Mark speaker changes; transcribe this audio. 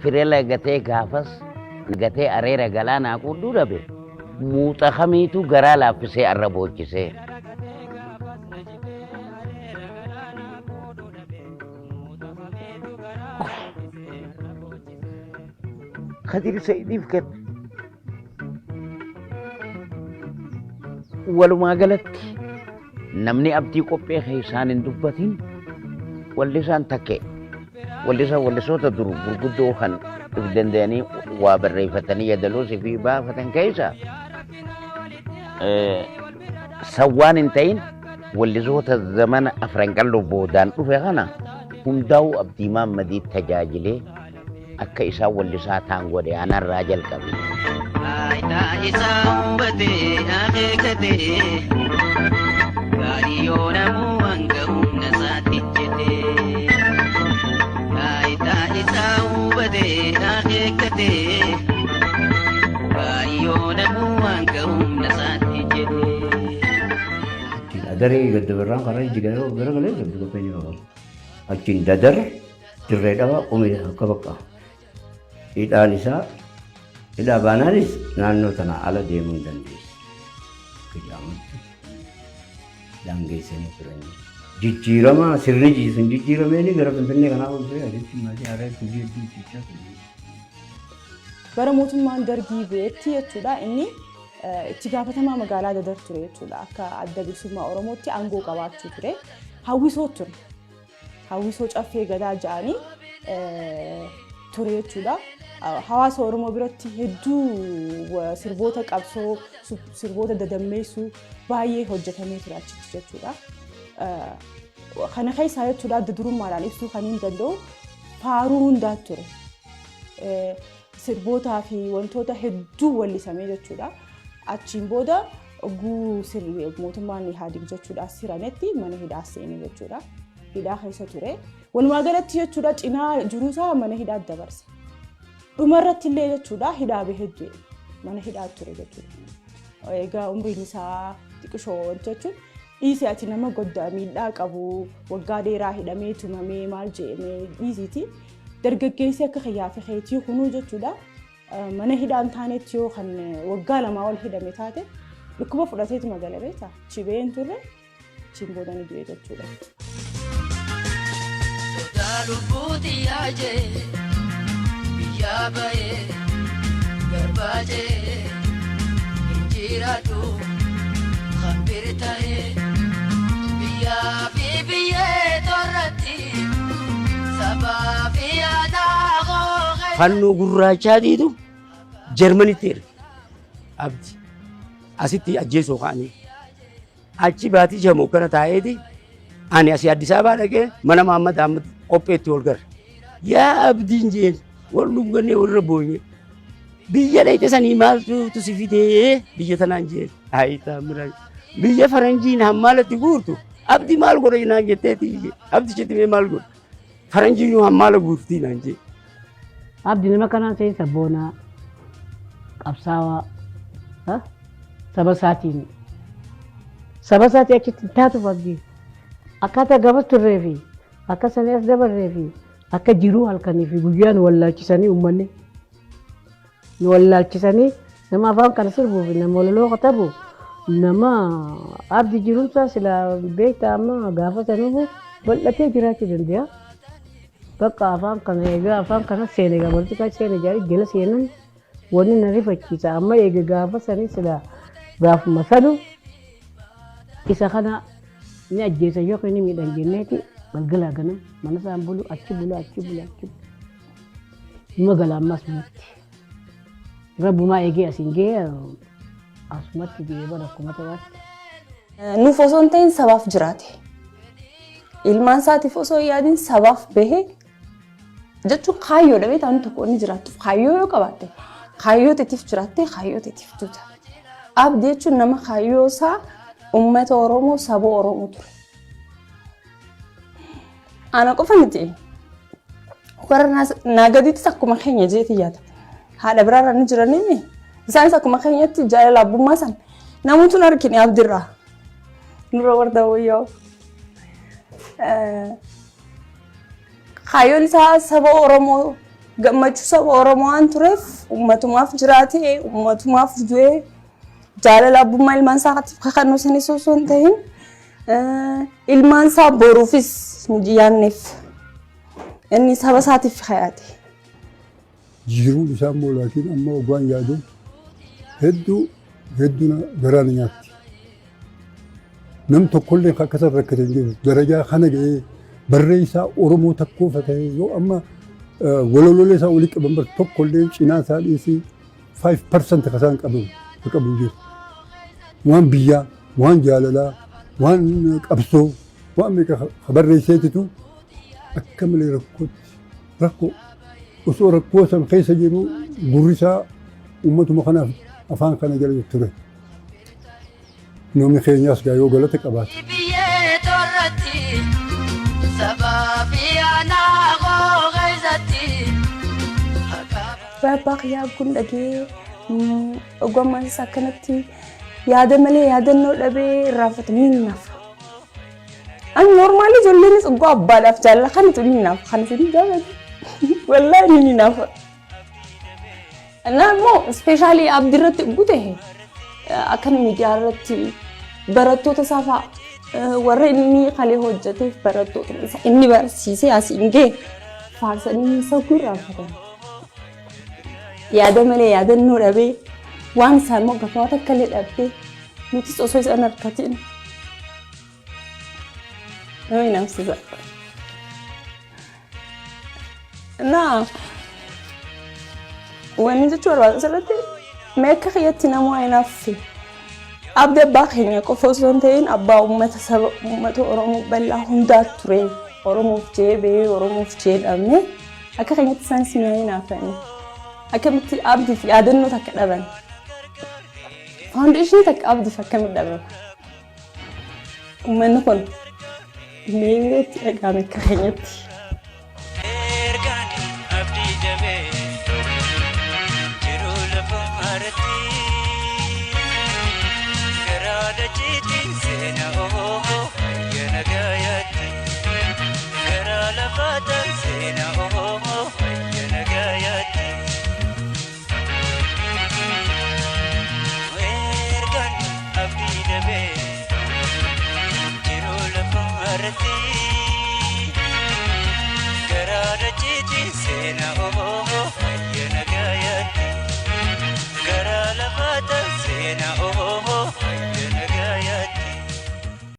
Speaker 1: Firela gatee gaafas gatee areera galaanaa qudduu dhabe muuxa kamiitu garaa laaffisee arra boocchisee. Kadir Sa'idiif kenna. Walumaa galatti namni abdii qophee keessaan hin dubbatin wallisaan takkee wallisoota dur gurguddoo kan of danda'anii waa barreeffatanii yadaloosii fi baafatan keessa sawwaan hin ta'in wallisoota zamana afran qalloo boodaan dhufe kana hundaa'uu Abdii Maammadii tajaajilee akka isaan wallisaa ta'an godhe anarraa jalqabe. Aitaa isaa hubatee akeekatee gaarii yoo namuu hanga humna isaatti jedhee. Aitaa isaa hubatee akeekatee gaarii yoo namuu hanga humna isaatti jedhee.
Speaker 2: Adaree gadda birraan karaa jigaa garagalee gadda qopheen yoo qabu. Achiin dadar dirreedhaa umee akka bakka. Hidhaan isaa hidhaa baanaanis naannoo tana ala deemuu hin dandeessu. Kijaamatti daangeessanii turanii. Jijjiirama sirni jiisun jijjiiramee gara Finfinnee kanaa oolchee aditti maasii aadaa hojii hedduu jechaa ture.
Speaker 3: Bara mootummaan Dargii beetti jechuudha inni itti gaafatamaa magaalaa Dadar ture jechuudha. Akka adda bilisummaa Oromootti aangoo qabaachuu ture. Hawwisoo ture. Hawwisoo caffee gadaa ja'anii ture jechuudha. Hawaasa Oromoo biratti hedduu sirboota qabsoo sirboota dadammeessuu baay'ee hojjetamee ture achitti jechuudha. Kana keessaa jechuudha adda durummaadhaan ibsuu kan hin danda'u faaruu hundaa ture. Sirbootaa fi wantoota hedduu wallisamee jechuudha. Achiin booda oguu mootummaan Ihaadig jechuudha siranetti mana hidhaa seenee jechuudha. Hidhaa keessa ture. Walumaa galatti jechuudha cinaa jiruusaa mana hidhaa dabarse. Dhumarratti illee jechuudha hidhaa bahee du'e. Mana hidhaa ture jechuudha. Egaa umriin isaa xiqqishoo jechuun dhiisii ati nama goddaa miidhaa qabu waggaa dheeraa hidhamee tumamee maal jedhamee dhiisiiti. Dargaggeessi akka xiyyaafii keetii kunuu jechuudha. Mana hidhaan taanetti yoo kan waggaa lamaa ol hidhame taate dhukkuba fudhateetu magaalaa beektaa. Chibeen turre chimboodan du'e jechuudha.
Speaker 4: Lubuuti yaajee biyyaa bahee garbaajee injiraatu kan birtahee biyyaa fi biyyee torratti sabaa fi aadaa gooqee.
Speaker 5: Fannoo gurraachaatiitu Jarmanitti erge abdi asitti ajjeesoo ka'anii achi baatii shamoo kana taa'eeti ani asii Addis Ababaa dhaqee mana Mahammad Ahmad qopheetti ol gara. Yaa abdiin jeen wal dhungannee warra boonye biyya dhayite sanii maaltu si fidee biyya tanaan jeen haayitaa miraa biyya faranjiin hammaalatti guurtu abdi maal godha naan jetteeti abdi jettimee maal godha faranjiin hammaala guurtii naan jee.
Speaker 6: Abdi nama kanaan ta'e sabboonaa qabsaawaa saba isaatii achitti taatu abdii akkaataa gabas turree fi akka sanii as dabarree fi akka jiruu halkanii fi guyyaa nu wallaalchisanii uummanni nu wallaalchisanii nama afaan kana sirbuu fi nama walaloo katabu nama abdi jirumsaa sila beektaa amma gaafa sanuufu bal'atee jiraachuu danda'a. Bakka afaan kana egaa afaan kana seenee gabaabsi kan seenee jaarii jala seenan wanni na rifachiisa amma egaa gaafa sanii sila gaafuma sanu isa kana ni ajjeesa yookaan ni miidhan jenneeti galgala ganam mana isaan bulu achi magaalaa ammas murti rabbumaa eegee asiin gee asumatti gee bara akkuma ta'aatti.
Speaker 3: Nuuf osoo hin ta'in sabaaf jiraate. Ilmaan isaatiif osoo yaadin sabaaf bahee jechuun kaayyoo dhabee taa'anii tokko inni jiraattu kaayyoo yoo qabaatte kaayyoo teetiif jiraatte kaayyoo teetiif duuta. Abdii jechuun nama kaayyoo isaa ummata Oromoo saba Oromoo ture. Ana qofa miti. Warra naagadiittis akkuma keenya jeeti yaada. Haadha biraarra ni jiranii isaanis akkuma keenyatti jaalala abbummaa san namoota arginu abdirraa. Nurra warda wayyaa. Kaayyoon isaa saba Oromoo gammachuu saba Oromoo waan tureef ummatumaaf jiraatee ummatumaaf du'ee jaalala abbummaa ilmaan isaatiif kakannoo sanis osoo hin ta'in ilmaan isaa boruufis yaanneef inni saba isaatiif kayaate.
Speaker 7: Jiruun isaa immoo laakiin amma ogaan yaadu hedduu garaan nyaatti. Nam tokkollee akkasaan rakkatan jiru darajaa kana ga'ee barreessaa Oromoo takkoofa ta'ee yoo amma walololee isaa olii qaban bar tokkollee cinaa isaa dhiisii 5% kasaan qabu jiru. Waan biyyaa, waan jaalalaa, waan qabsoo, waan meeqa barreesseetitu akka malee rakkoo osoo rakkoo san keessa jiru gurrisaa uummatuma kanaaf afaan kana jala ture. Namni keenyaas gaa yoo galata qabaate.
Speaker 3: Baabaa yaa kun dhagee ogummaan isaa akkanatti yaada malee yaadannoo dhabee irraanfatu ni naafa. Ani normaalii ijoolleen oguu abbaadhaaf jaalala kanitu ni naafa. Kan isin jaalatu wallaahi ni naafa. Naammoo ispeeshaalii abdii irratti gute akkan miidiyaa irratti barattoota isaa fa'a warra inni kalee hojjeteef barattoota isa inni barsiisee asiin ga'e faarsanii sagguu irraanfatan. Yaada malee yaadannoo dhabee waan isaan moggafaawwan akka illee dhabee nutis osoo isaan harkatiin nama inaamsisa. Naa wanni jechuun barbaadu asirratti meeqa kiyyatti namoo inaaffe abdii abbaa keenya qofa osoo hin ta'in abbaa uummata Oromoo bal'aa hundaa ture Oromoof jeebee Oromoof jedhamne akka keenyatti isaan sinaa inaafanii. Akkamitti abdiif yaadannoo takka dhaban. Foundation takka abdiif akkamitti dhaban. Uummanni kun meeqatti dhagahame akka keenyatti.
Speaker 4: Garada jiti sena